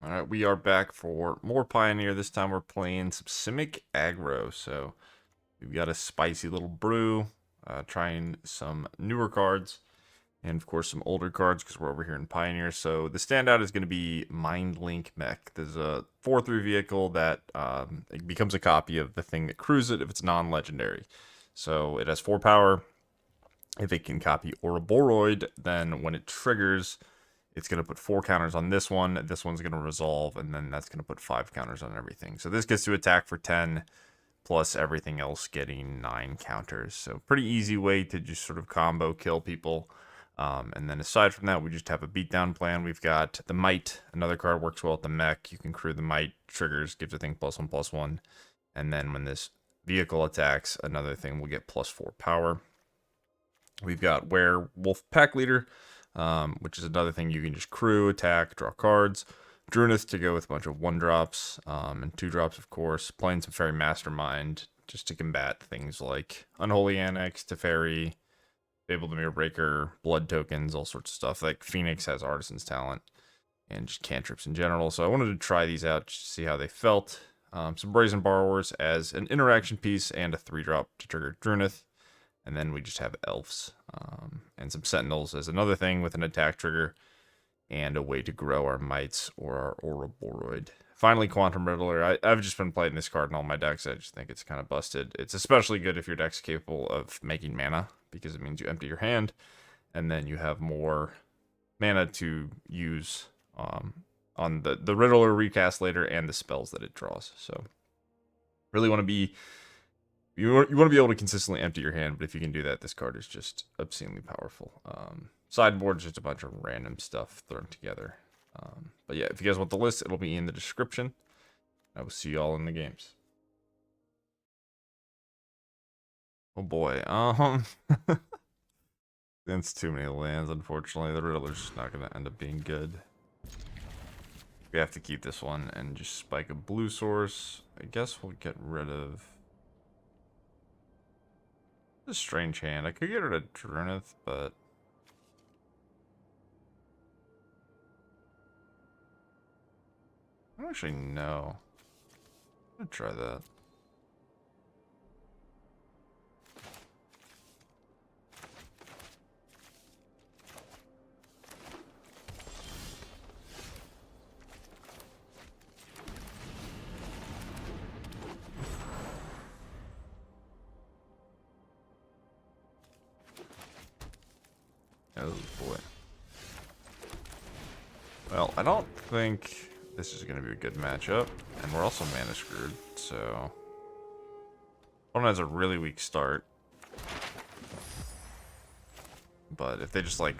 Alright, we are back for more Pioneer. This time we're playing some Simic Aggro. So we've got a spicy little brew, trying some newer cards, and of course some older cards because we're over here in Pioneer. So the standout is going to be Mindlink Mech. There's a 4/3 vehicle that it becomes a copy of the thing that crews it if it's non-legendary. So it has 4 power. If it can copy Ouroboroid, then when it triggers, it's going to put 4 counters on this one. This one's going to resolve, and then that's going to put 5 counters on everything. So this gets to attack for 10, plus everything else getting 9 counters. So pretty easy way to just sort of combo kill people. And then aside from that, we just have a beatdown plan. We've got the Mite. Another card works well with the mech. You can crew the Mite. Triggers, gives a thing +1/+1. And then when this vehicle attacks, another thing will get +4 power. We've got Werewolf Pack Leader, which is another thing you can just crew, attack, draw cards. Druneth to go with a bunch of 1-drops and 2-drops, of course. Playing some Faerie Mastermind just to combat things like Unholy Annex, Teferi, Fabled Mirror Breaker, Blood Tokens, all sorts of stuff. Like Phoenix has Artisan's Talent and just cantrips in general. So I wanted to try these out just to see how they felt. Some Brazen Borrowers as an interaction piece and a 3-drop to trigger Druneth. And then we just have Elves and some Sentinels as another thing with an attack trigger and a way to grow our Mites or our Ouroboroid. Finally, Quantum Riddler. I've just been playing this card in all my decks. I just think it's kind of busted. It's especially good if your deck's capable of making mana, because it means you empty your hand and then you have more mana to use on the Riddler recast later and the spells that it draws. So really want to be... You want to be able to consistently empty your hand, but if you can do that, this card is just obscenely powerful. Sideboard is just a bunch of random stuff thrown together. But yeah, if you guys want the list, it'll be in the description. I will see you all in the games. Oh boy, that's too many lands, unfortunately. The Riddler's just not going to end up being good. We have to keep this one and just spike a blue source. I guess we'll get rid of... a strange hand. I could get rid of Druneth, but I don't actually know. I'm gonna try that. Oh boy. Well, I don't think this is going to be a good matchup, and we're also mana screwed, so... Opponent has a really weak start. But if they just, like,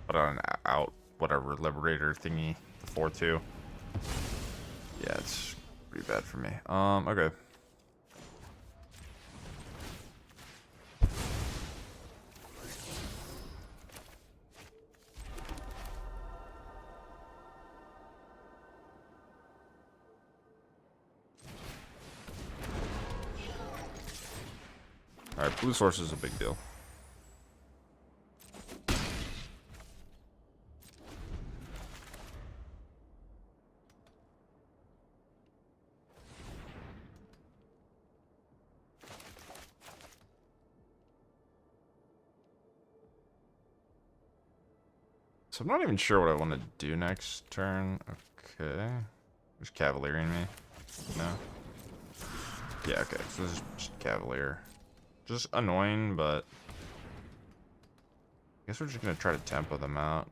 put on an out, whatever, Liberator thingy, 4/2. Yeah, it's pretty bad for me. Okay. Alright, blue source is a big deal. So I'm not even sure what I want to do next turn. Okay. There's Cavaliering me. No? Yeah, okay. So this is just Cavalier. Just annoying, but... I guess we're just going to try to tempo them out.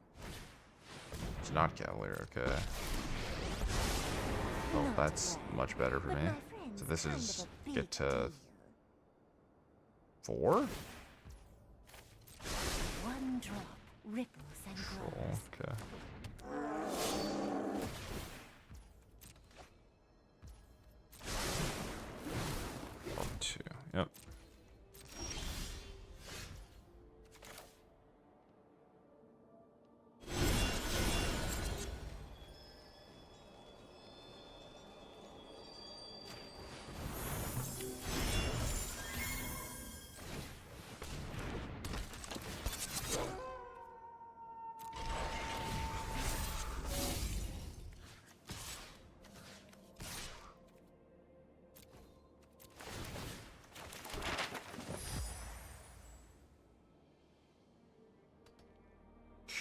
It's not Cavalier, okay. Oh, that's much better for me. So this is... get to... 4? One drop ripples and grows. Okay. Oh, 2. Yep.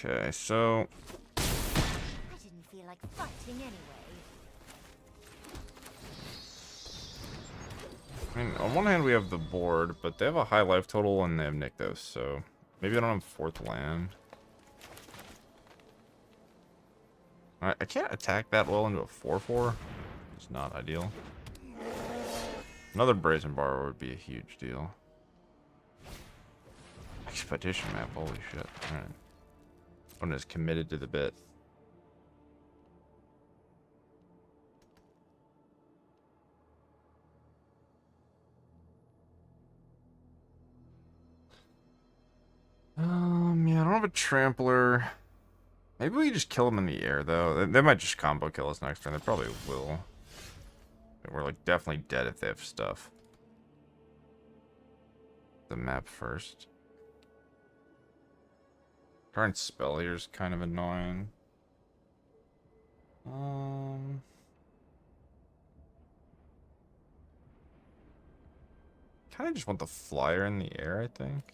Okay, so I didn't feel like fighting anyway. I mean, on one hand we have the board, but they have a high life total and they have Nykthos, so maybe I don't have fourth land. Alright, I can't attack that well into a 4/4. It's not ideal. Another Brazen Borrower would be a huge deal. Expedition map, holy shit. Alright. One is committed to the bit. Yeah, I don't have a trampler. Maybe we just kill them in the air, though. They might just combo kill us next turn. They probably will. We're, like, definitely dead if they have stuff. The map first. Current spell here is kind of annoying. Kind of just want the flyer in the air, I think.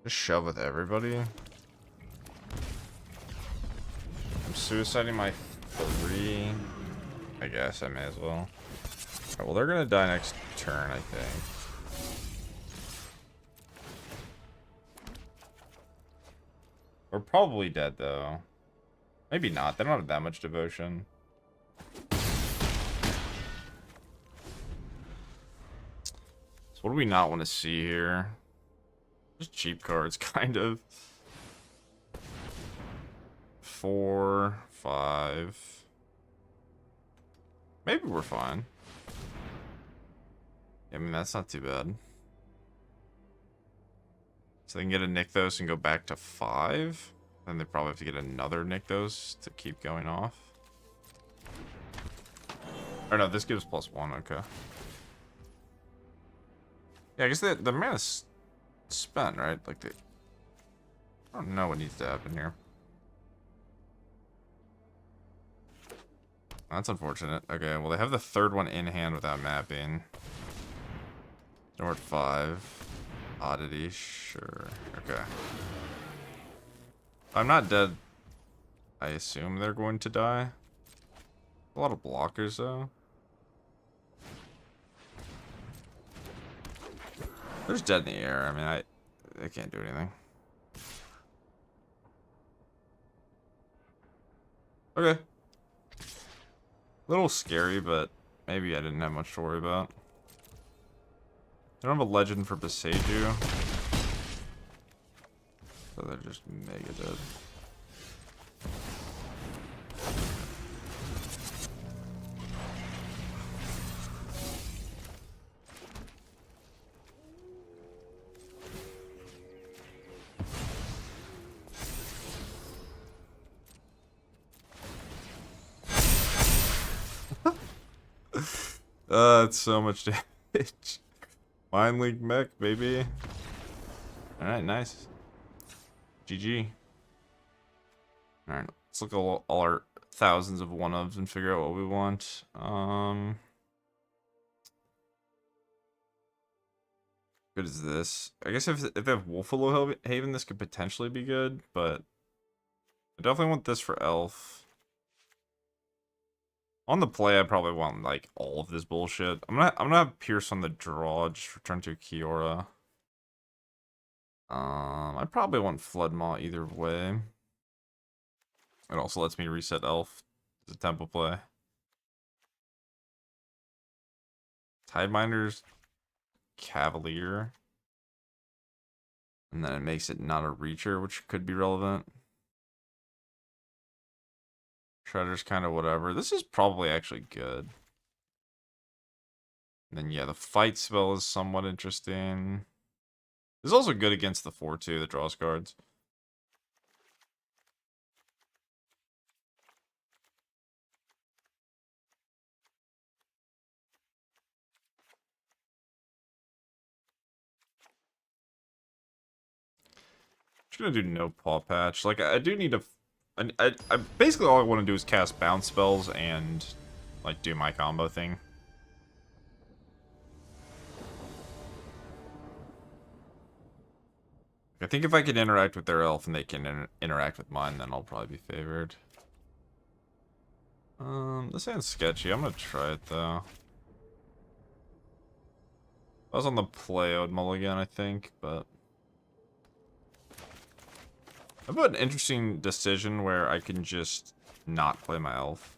Just shove with everybody. I'm suiciding my 3. I guess I may as well. Alright, well, they're gonna die next turn, I think. We're probably dead, though. Maybe not. They don't have that much devotion. So what do we not want to see here? Just cheap cards, kind of. 4, 5. Maybe we're fine. I mean, that's not too bad. So they can get a Nykthos and go back to 5. Then they probably have to get another Nykthos to keep going off. Or no, this gives +1, okay. Yeah, I guess the mana's spent, right? Like, I don't know what needs to happen here. That's unfortunate. Okay, well, they have the third one in hand without mapping. We're at 5. Oddity, sure. Okay. If I'm not dead, I assume they're going to die. A lot of blockers, though. They're just dead in the air. I mean, they can't do anything. Okay. A little scary, but maybe I didn't have much to worry about. I don't have a legend for Boseiju. So they're just mega dead. That's so much damage. Mindlink Mech, baby. Alright, nice. GG. Alright, let's look at all our thousands of one-ofs and figure out what we want. Good as this. I guess if they have Wolfalo Haven, this could potentially be good, but I definitely want this for Elf. On the play, I probably want like all of this bullshit. I'm gonna have Pierce on the draw, just return to Kiora. I probably want Flood Maw either way. It also lets me reset Elf as a tempo play. Tidebinder's Cavalier. And then it makes it not a Reacher, which could be relevant. Shredder's kind of whatever. This is probably actually good. And then, yeah, the fight spell is somewhat interesting. This is also good against the 4/2 that draws cards. Just gonna do no Pawpatch. Like, I do need to... I basically all I want to do is cast bounce spells and, like, do my combo thing. I think if I can interact with their elf and they can interact with mine, then I'll probably be favored. This hand's sketchy. I'm gonna try it, though. I was on the play, I would mulligan, I think, but... I've got an interesting decision where I can just not play my elf.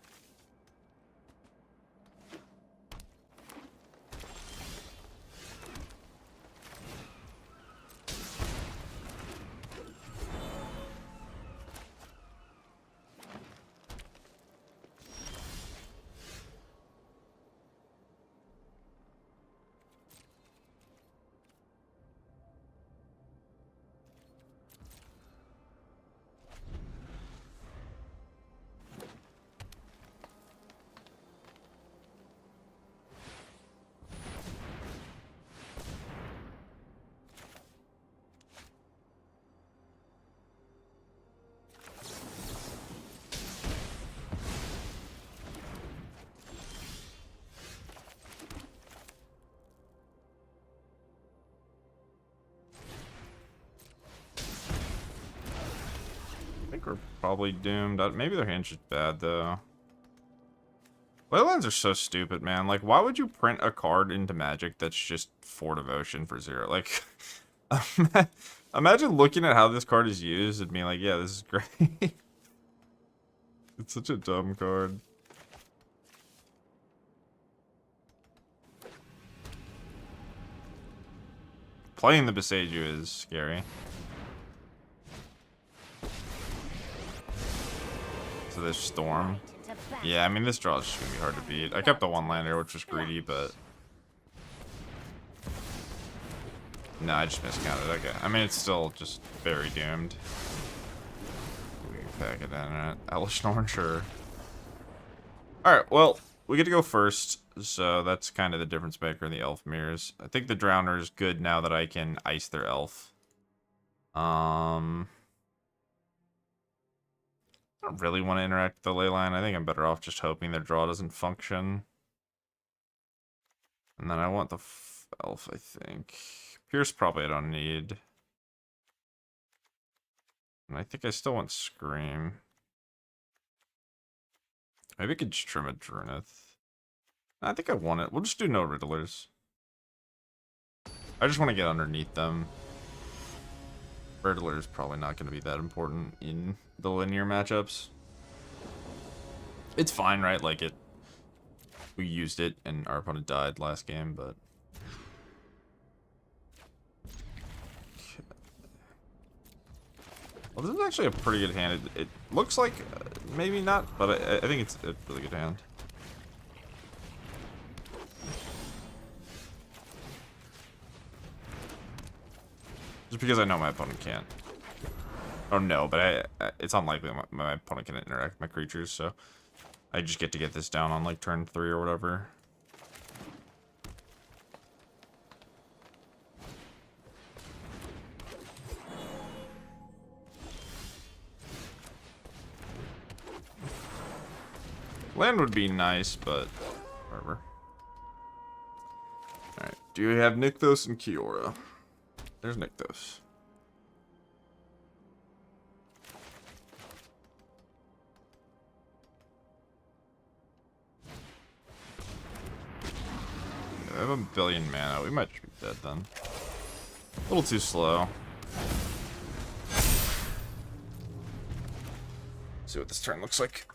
I think we're probably doomed. Maybe their hand's just bad, though. Leylands are so stupid, man. Like, why would you print a card into Magic that's just 4 devotion for 0? Like, imagine looking at how this card is used and being like, yeah, this is great. It's such a dumb card. Playing the Boseiju is scary. So there's Storm. Yeah, I mean, this draw is just gonna be hard to beat. I kept the one-lander, which was greedy, but... No, I just miscounted. Okay. I mean, it's still just very doomed. We can pack it in. Elvish Norn, sure. Alright, well, we get to go first, so that's kind of the difference maker in the elf mirrors. I think the Drowner is good now that I can ice their elf. I don't really want to interact with the Leyline. I think I'm better off just hoping their draw doesn't function. And then I want the elf, I think. Pierce probably I don't need. And I think I still want Scream. Maybe I could just trim a Druneth. I think I want it. We'll just do no Riddlers. I just want to get underneath them. Riddler is probably not going to be that important in the linear matchups. It's fine, right? Like, we used it and our opponent died last game, but... Okay. Well, this is actually a pretty good hand. It looks like, maybe not, but I think it's a really good hand. Just because I know my opponent can't. Or no, but it's unlikely my opponent can interact with my creatures, so I just get to get this down on like turn 3 or whatever. Land would be nice, but whatever. Alright, do we have Nykthos and Kiora? There's Nykthos. I have a billion mana. We might just be dead then. A little too slow. See what this turn looks like.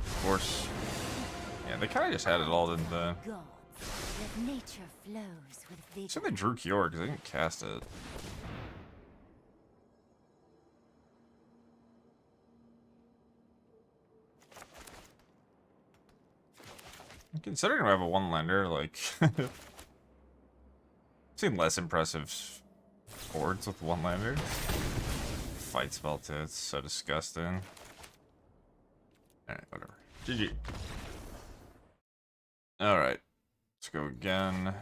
Of course. Yeah, they kind of just had it all, didn't they? Nature flows with vigor. So they drew Kiora because they didn't cast it. Considering I have a one-lander, like... seen less impressive boards with one-lander. Fight spell too, it's so disgusting. Alright, whatever. GG. Alright. Let's go again.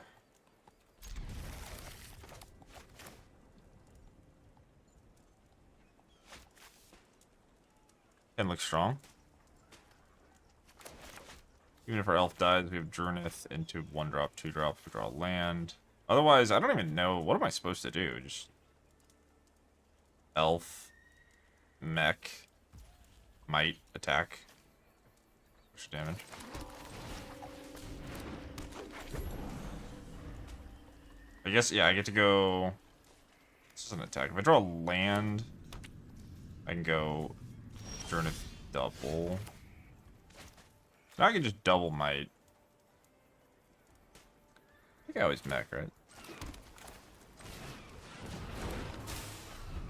And looks strong. Even if our elf dies, we have Druneth into 1-drop, 2-drop, we draw land. Otherwise, I don't even know. What am I supposed to do? Just elf, mech, mite, attack. Push damage. I guess, yeah, I get to go... This is an attack. If I draw land, I can go Druneth double. Now I can just double mite. I think I always mech, right?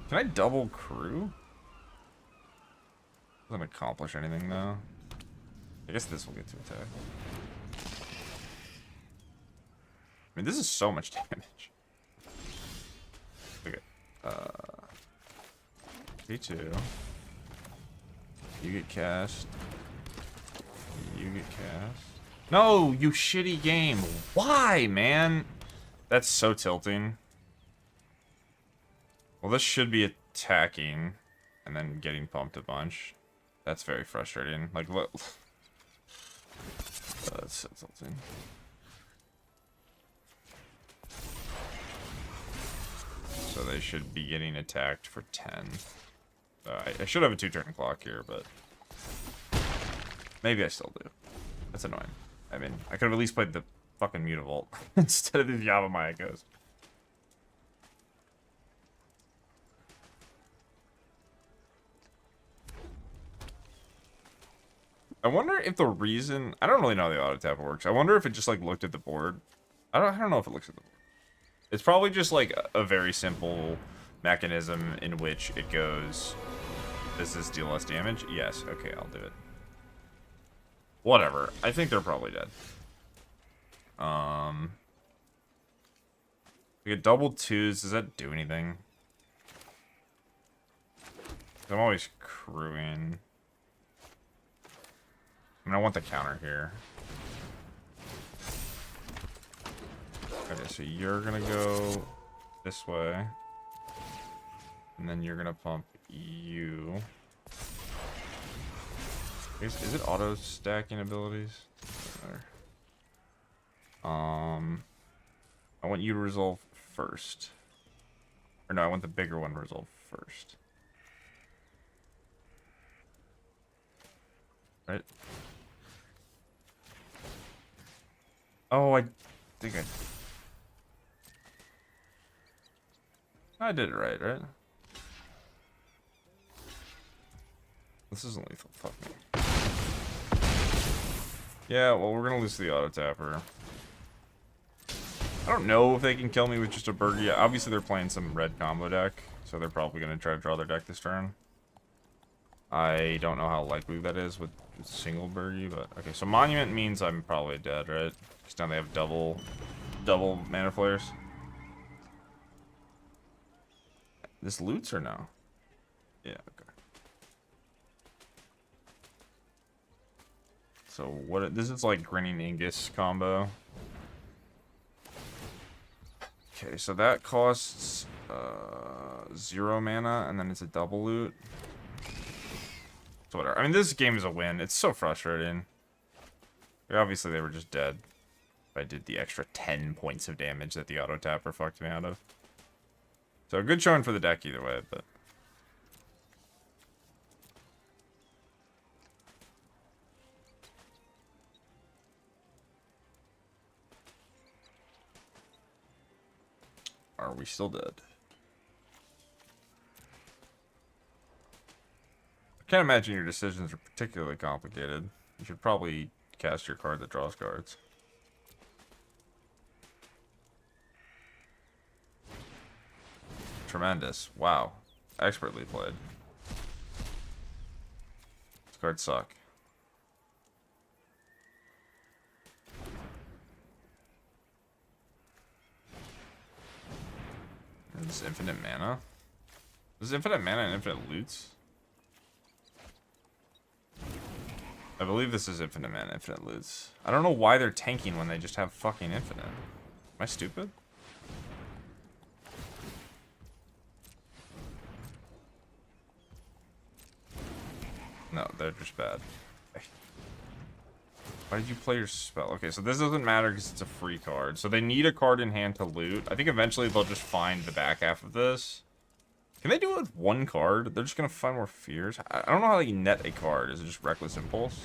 Can I double crew? Doesn't accomplish anything though. I guess this will get to attack. I mean, this is so much damage. Okay. D2. You get cast. You get cast. No, you shitty game. Why, man? That's so tilting. Well, this should be attacking and then getting pumped a bunch. That's very frustrating. Like, look. That's so tilting. So they should be getting attacked for 10. I should have a 2-turn clock here, but maybe I still do. That's annoying. I mean, I could have at least played the fucking Mutavault instead of the Yavimaya Coast. I wonder if the reason... I don't really know how the auto tap works. I wonder if it just, like, looked at the board. I don't know if it looks at the board. It's probably just, like, a very simple mechanism in which it goes... Does this deal less damage? Yes. Okay, I'll do it. Whatever. I think they're probably dead. We get double 2s. Does that do anything? I'm always crewing. I mean, I want the counter here. Okay, so you're gonna go this way. And then you're gonna pump you. Is it auto stacking abilities? I want you to resolve first. Or no, I want the bigger one to resolve first. Right? Oh, I think I did it right? This isn't lethal. Fuck me. Yeah, well, we're gonna lose to the auto tapper. I don't know if they can kill me with just a Burger yet. Obviously, they're playing some red combo deck, so they're probably gonna try to draw their deck this turn. I don't know how likely that is with single Burgie, but okay. So Monument means I'm probably dead, right? Because now they have double mana flares. This loots or no? Yeah, okay. So what? This is like Grinning Angus combo. Okay, so that costs 0 mana, and then it's a double loot. So whatever. I mean, this game is a win. It's so frustrating. Obviously, they were just dead. I did the extra 10 points of damage that the auto tapper fucked me out of. So good showing for the deck either way, but. Are we still dead? I can't imagine your decisions are particularly complicated. You should probably cast your card that draws cards. Tremendous. Wow. Expertly played. These cards suck. And this infinite mana? This is infinite mana and infinite loots? I believe this is infinite mana, infinite loots. I don't know why they're tanking when they just have fucking infinite. Am I stupid? No, they're just bad. Why did you play your spell? Okay, so this doesn't matter because it's a free card. So they need a card in hand to loot. I think eventually they'll just find the back half of this. Can they do it with one card? They're just going to find more fears? I don't know how they net a card. Is it just Reckless Impulse?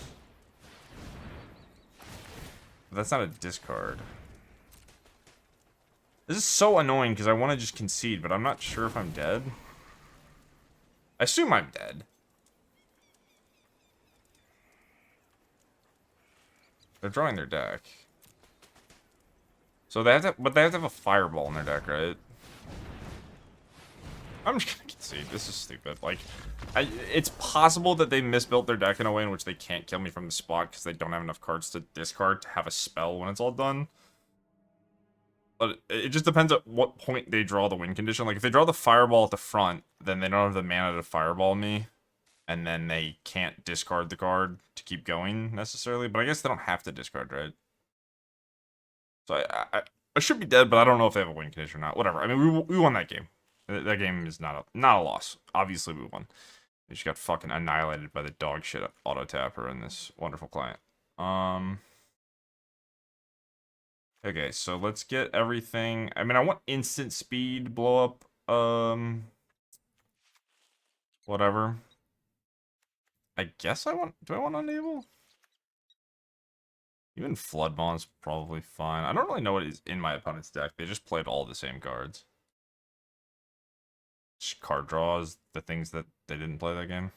But that's not a discard. This is so annoying because I want to just concede, but I'm not sure if I'm dead. I assume I'm dead. They're drawing their deck. So they have to, but they have to have a fireball in their deck, right? I'm just gonna concede. This is stupid. Like, it's possible that they misbuilt their deck in a way in which they can't kill me from the spot because they don't have enough cards to discard to have a spell when it's all done. But it just depends at what point they draw the win condition. Like, if they draw the fireball at the front, then they don't have the mana to fireball me. And then they can't discard the card to keep going, necessarily. But I guess they don't have to discard, right? So I should be dead, but I don't know if they have a win condition or not. Whatever. I mean, we won that game. That game is not a loss. Obviously, we won. We just got fucking annihilated by the dog shit auto tapper and this wonderful client. Okay, so let's get everything. I mean, I want instant speed blow up. Whatever. I guess I want. Do I want Unable? Even Flood Maw is probably fine. I don't really know what is in my opponent's deck. They just played all the same cards. Just card draws, the things that they didn't play that game.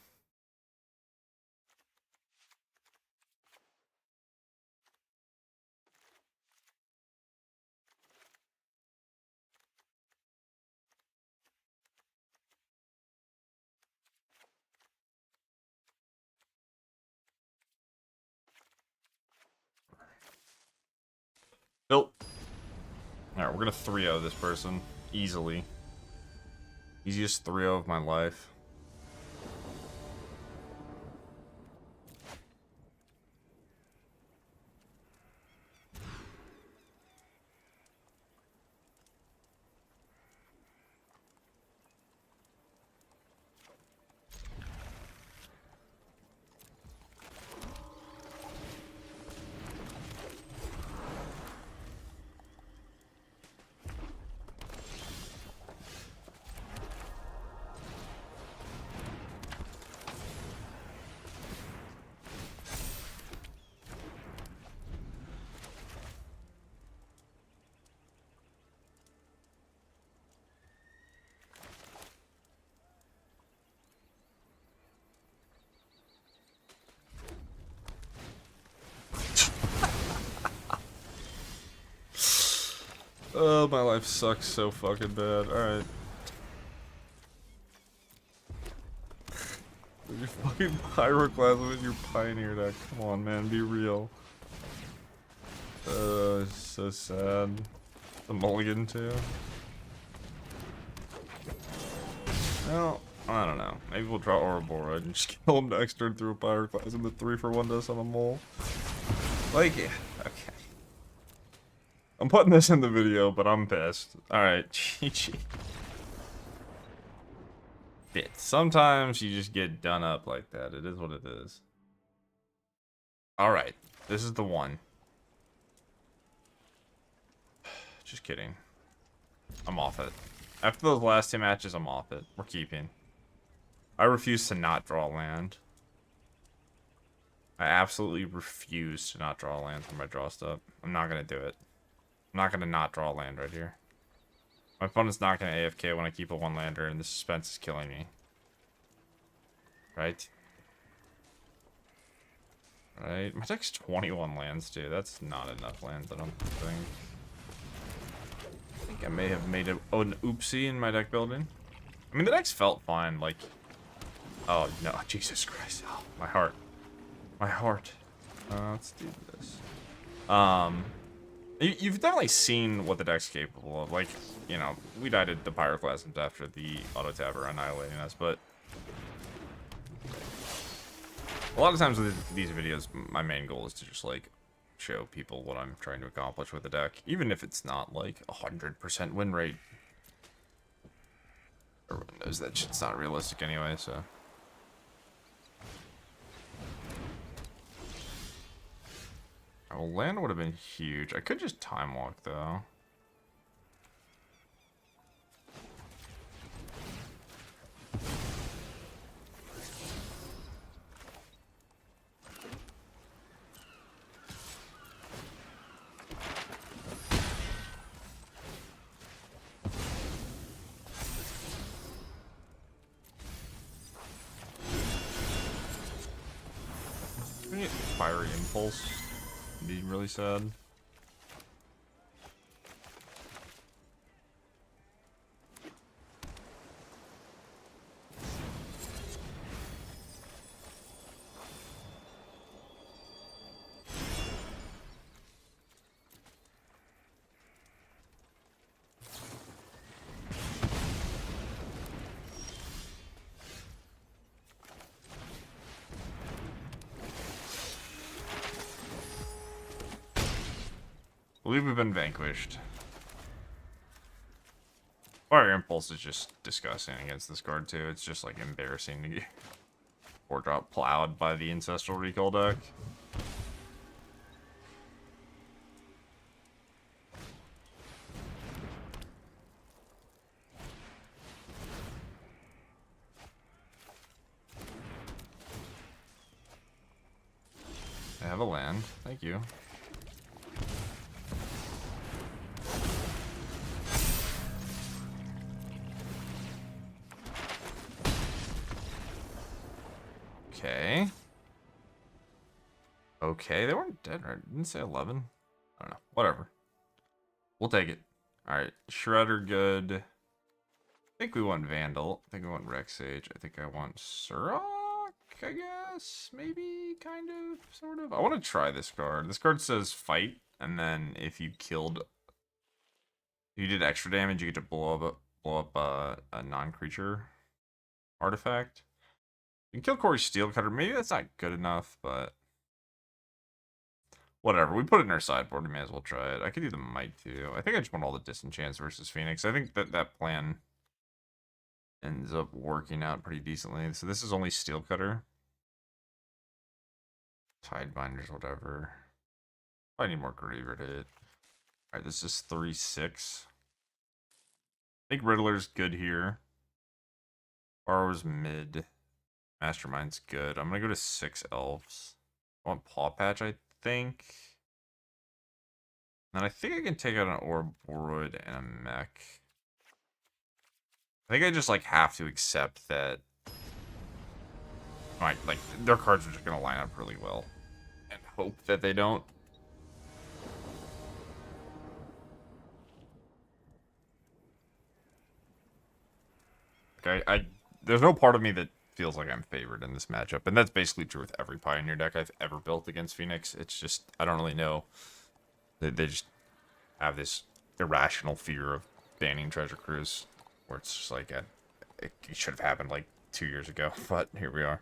Built. Alright, we're gonna 3-0 this person. Easily. Easiest 3-0 of my life. Oh, my life sucks so fucking bad. Alright. Your fucking Pyroclasm in your Pioneer deck. Come on, man. Be real. It's so sad. The mulligan, too. Well, I don't know. Maybe we'll draw Ouroboroid and just kill him next turn through a Pyroclasm. The 3-for-1 does on a mole. Like, okay. I'm putting this in the video, but I'm pissed. Alright, GG. Sometimes you just get done up like that. It is what it is. Alright, this is the one. Just kidding. I'm off it. After those last 2 matches, I'm off it. We're keeping. I refuse to not draw land. I absolutely refuse to not draw land from my draw step. I'm not going to do it. I'm not going to not draw land right here. My opponent's not going to AFK when I keep a 1-lander, and the suspense is killing me. Right? Right? My deck's 21 lands, too. That's not enough lands, I don't think. I think I may have made an oopsie in my deck building. I mean, the deck's felt fine, like... Oh, no. Jesus Christ. Oh, my heart. My heart. Let's do this. You've definitely seen what the deck's capable of. Like, you know, we died at the Pyroclasms after the auto tapper annihilating us, but A lot of times with these videos, my main goal is to just, like, show people what I'm trying to accomplish with the deck, even if it's not, like, 100% win rate. Everyone knows that shit's not realistic anyway, so... Well, land would have been huge. I could just time walk, though. We need Fiery Impulse. Be really sad. I believe we've been vanquished. Fire Impulse is just disgusting against this card too. It's just like embarrassing to get 4-drop plowed by the Ancestral Recall deck. I have a land. Thank you. Okay. Okay, they weren't dead, right? Didn't say 11. I don't know. Whatever. We'll take it. Alright, Shredder good. I think we want Vandal. I think we want Rex Sage. I think I want Surok, I guess? Maybe, kind of, sort of. I want to try this card. This card says fight, and then if you killed... If you did extra damage, you get to blow up a non-creature artifact. You can kill Corey Steelcutter. Maybe that's not good enough, but... Whatever. We put it in our sideboard. We may as well try it. I could do the Mite, too. I think I just want all the disenchants versus Phoenix. I think that plan ends up working out pretty decently. So this is only Steelcutter. Tidebinders, whatever. I need more Graver to hit. Alright, this is 3-6. I think Riddler's good here. Borrower's mid. Mastermind's good. I'm gonna go to 6 Elves. I want Pawpatch, I think. And I think I can take out an Ouroboroid and a Mech. I think I just, like, have to accept that... Like, their cards are just gonna line up really well. And hope that they don't. Okay, there's no part of me that feels like I'm favored in this matchup, and that's basically true with every Pioneer deck I've ever built against Phoenix. It's just, I don't really know. They just have this irrational fear of banning Treasure Cruise, where it's just like, it should have happened like 2 years ago, but here we are.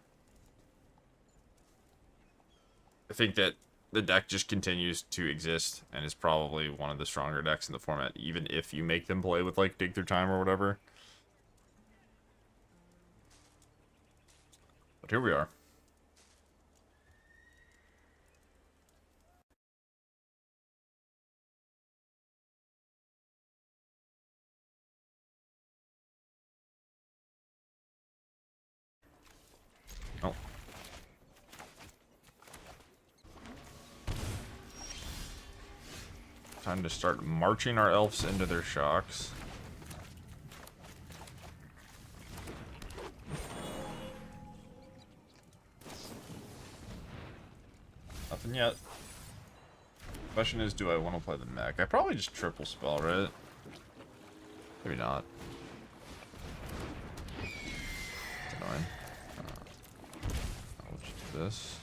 I think that the deck just continues to exist, and is probably one of the stronger decks in the format, even if you make them play with, like, Dig Through Time or whatever. But here we are. Oh. Time to start marching our elves into their shocks. Nothing yet. Question is, do I want to play the mech? I probably just triple spell, right? Maybe not. It's annoying. I'll just do this.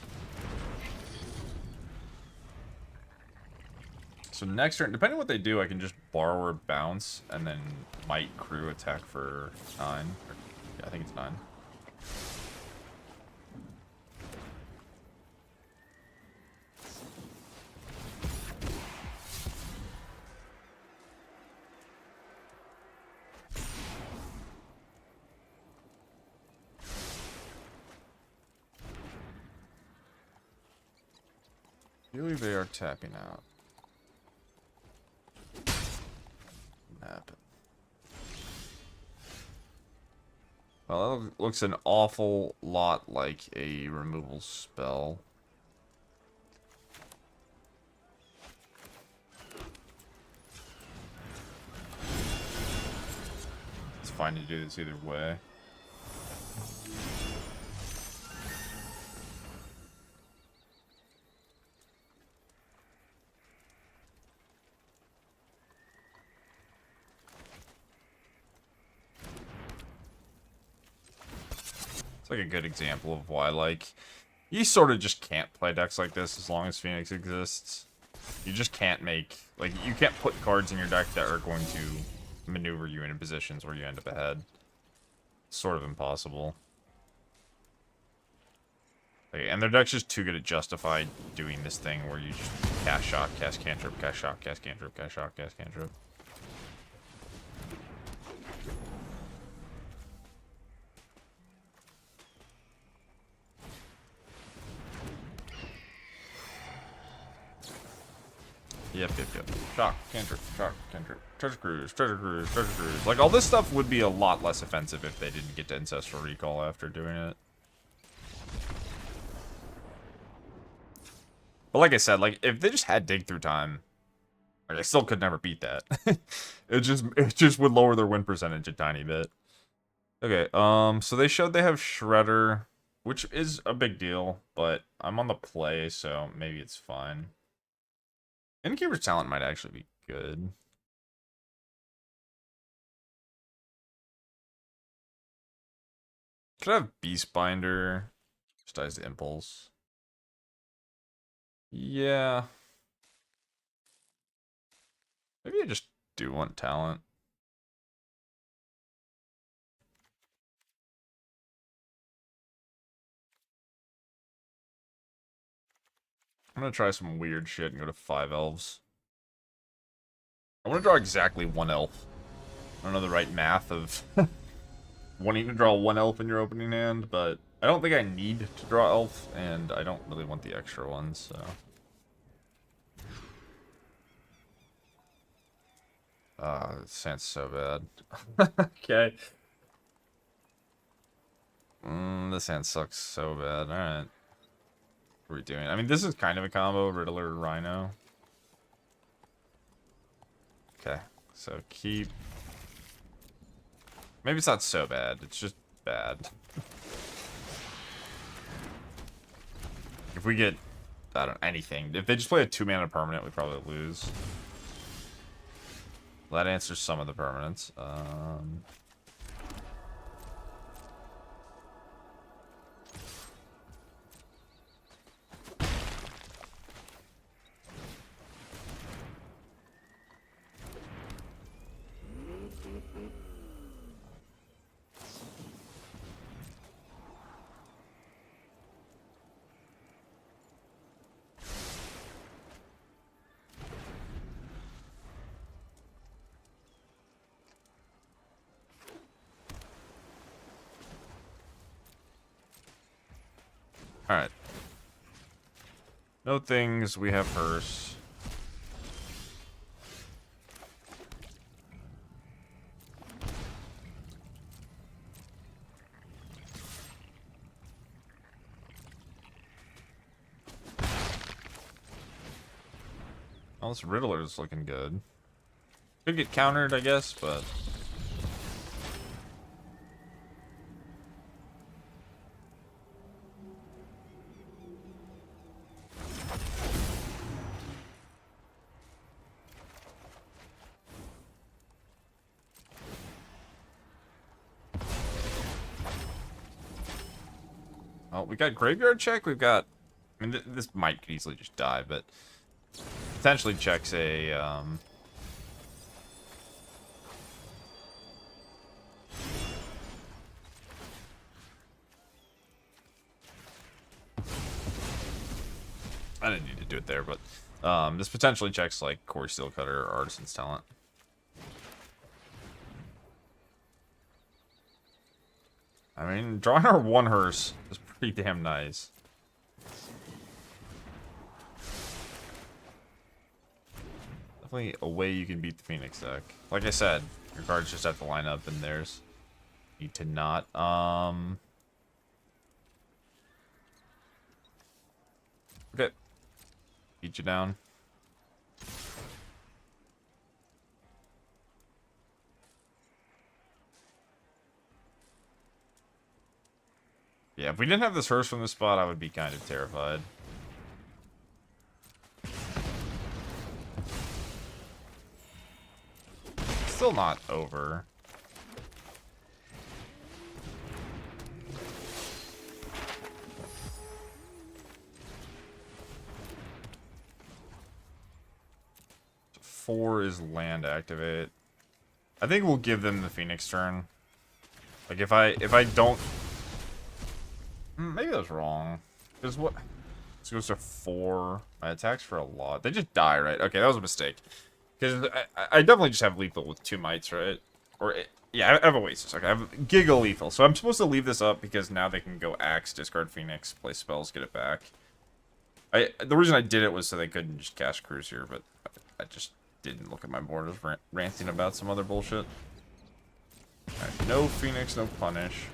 So next turn, depending on what they do, I can just Borrower bounce and then Mite Crew attack for 9. Yeah, I think it's 9. Really, they are tapping out. Happen. Well, that looks an awful lot like a removal spell. It's fine to do this either way. It's like a good example of why, like, you sort of just can't play decks like this as long as Phoenix exists. You just can't make, like, you can't put cards in your deck that are going to maneuver you into positions where you end up ahead. It's sort of impossible. Okay, and their deck's just too good at justify doing this thing where you just cast shock, cast cantrip, cast shock, cast cantrip, cast shock, cast cantrip. Yep. Shock, cantrip, treasure cruise, treasure cruise, treasure cruise. Like, all this stuff would be a lot less offensive if they didn't get to Ancestral Recall after doing it. But like I said, like, if they just had Dig Through Time, like, I still could never beat that. it just would lower their win percentage a tiny bit. Okay, so they showed they have Shredder, which is a big deal, but I'm on the play, so maybe it's fine. Innkeeper's talent might actually be good. Could I have Beastbinder? Just dies to Impulse. Yeah. Maybe I just do want talent. I'm gonna try some weird shit and go to 5 elves. I want to draw exactly 1 elf. I don't know the right math of wanting to draw 1 elf in your opening hand, but I don't think I need to draw elf, and I don't really want the extra ones, so. This sounds so bad. Okay. This hand sucks so bad. Alright. What are we doing? I mean, this is kind of a combo, Riddler, Rhino. Okay, so keep... Maybe it's not so bad, it's just bad. If we get, I don't know, anything. If they just play a 2-mana permanent, we probably lose. Well, that answers some of the permanents. Alright. No things, we have Hearse. Oh, this Riddler is looking good. Could get countered, I guess, but... Oh, we got Graveyard Check, we've got... I mean, this might could easily just die, but... Potentially checks a, I didn't need to do it there, but... this potentially checks, like, Core Steelcutter or Artisan's Talent. I mean, drawing our 1 Hearse is pretty damn nice. definitely a way you can beat the Phoenix deck. Like I said, your cards just have to line up, and theirs need to not. Okay. Beat you down. Yeah, if we didn't have this hearse from this spot, I would be kind of terrified. Still not over. Four is land activate. I think we'll give them the Phoenix turn. Like if I don't, maybe I was wrong. Because what? This goes to 4. My attacks for a lot. They just die, right? Okay, that was a mistake. Because I definitely just have lethal with 2 mites, right? Or yeah, I have Oasis. Okay, I have Giga Lethal. So I'm supposed to leave this up because now they can go Axe, discard Phoenix, play spells, get it back. The reason I did it was so they couldn't just cast Cruiser, but I just didn't look at my board. I was ranting about some other bullshit. Alright, no Phoenix, no Punish.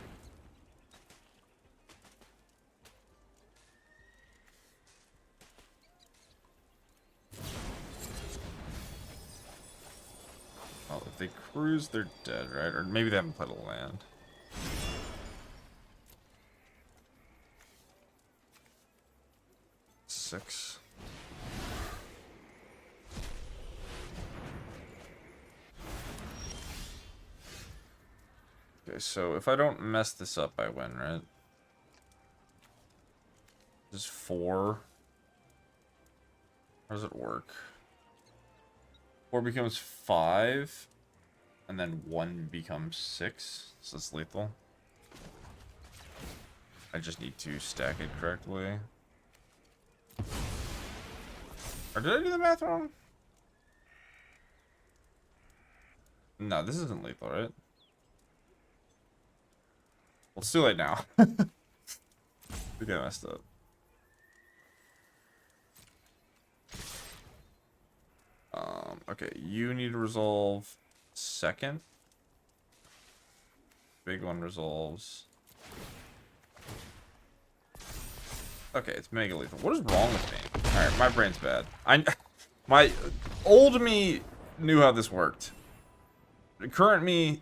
Oh, if they cruise, they're dead, right? Or maybe they haven't played a land. Six. Okay, so if I don't mess this up, I win, right? This is 4. How does it work? 4 becomes 5, and then 1 becomes 6. So it's lethal. I just need to stack it correctly. Or did I do the math wrong? No, this isn't lethal, right? Well, it's too late now. I think I messed up. Okay, you need to resolve second. Big one resolves. Okay, it's mega lethal. What is wrong with me? Alright, my brain's bad. My old me knew how this worked. The current me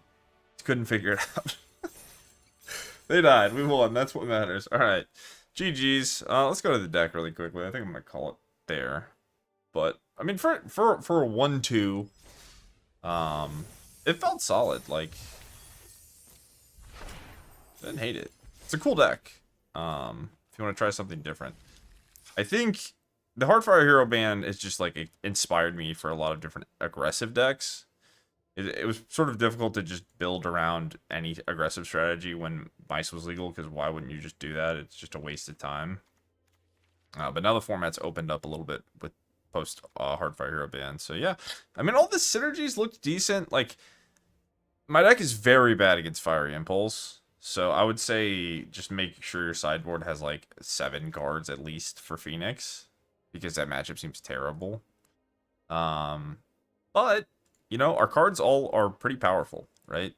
couldn't figure it out. They died. We won. That's what matters. Alright. GG's. Let's go to the deck really quickly. I think I'm going to call it there. But, I mean, for a 1-2, it felt solid. Like, didn't hate it. It's a cool deck. If you want to try something different. I think the Hardfire Hero ban is just, like, it inspired me for a lot of different aggressive decks. It was sort of difficult to just build around any aggressive strategy when Mice was legal, because why wouldn't you just do that? It's just a waste of time. But now the format's opened up a little bit with post Hardfire Hero ban. So yeah, I mean, all the synergies looked decent. Like, my deck is very bad against Fiery Impulse. So I would say just make sure your sideboard has like 7 cards at least for Phoenix, because that matchup seems terrible. But you know, our cards all are pretty powerful, right?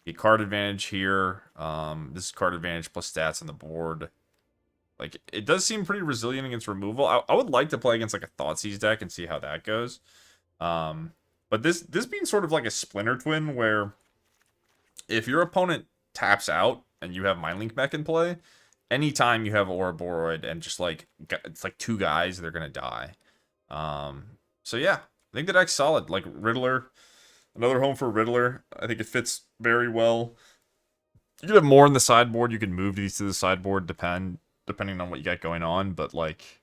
The card advantage here. This is card advantage plus stats on the board. Like, it does seem pretty resilient against removal. I would like to play against like a Thoughtseize deck and see how that goes. But this being sort of like a Splinter Twin, where if your opponent taps out and you have Mindlink Mech in play, anytime you have Ouroboroid and just like it's like 2 guys, they're gonna die. So yeah, I think the deck's solid. Like, Riddler, another home for Riddler. I think it fits very well. You can have more in the sideboard. You can move these to the sideboard depending on what you got going on. But like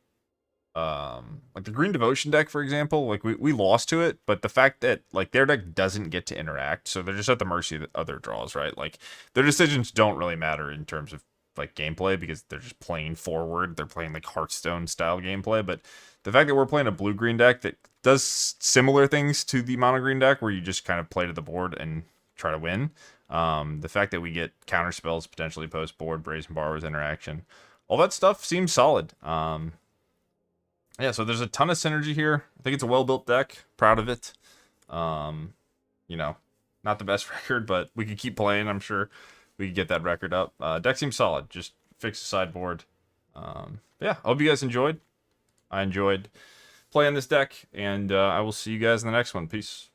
the Green Devotion deck, for example, like we lost to it, but the fact that like their deck doesn't get to interact, so they're just at the mercy of the other draws, right? Like, their decisions don't really matter in terms of like gameplay, because they're just playing forward. They're playing like Hearthstone style gameplay. But the fact that we're playing a blue-green deck that does similar things to the mono-green deck, where you just kind of play to the board and try to win. The fact that we get counter spells potentially post-board, Brazen Borrower's interaction, all that stuff seems solid. Yeah, so there's a ton of synergy here. I think it's a well-built deck. Proud of it. You know, not the best record, but we could keep playing. I'm sure we could get that record up. Deck seems solid. Just fix the sideboard. Yeah, I hope you guys enjoyed. I enjoyed playing this deck, and I will see you guys in the next one. Peace.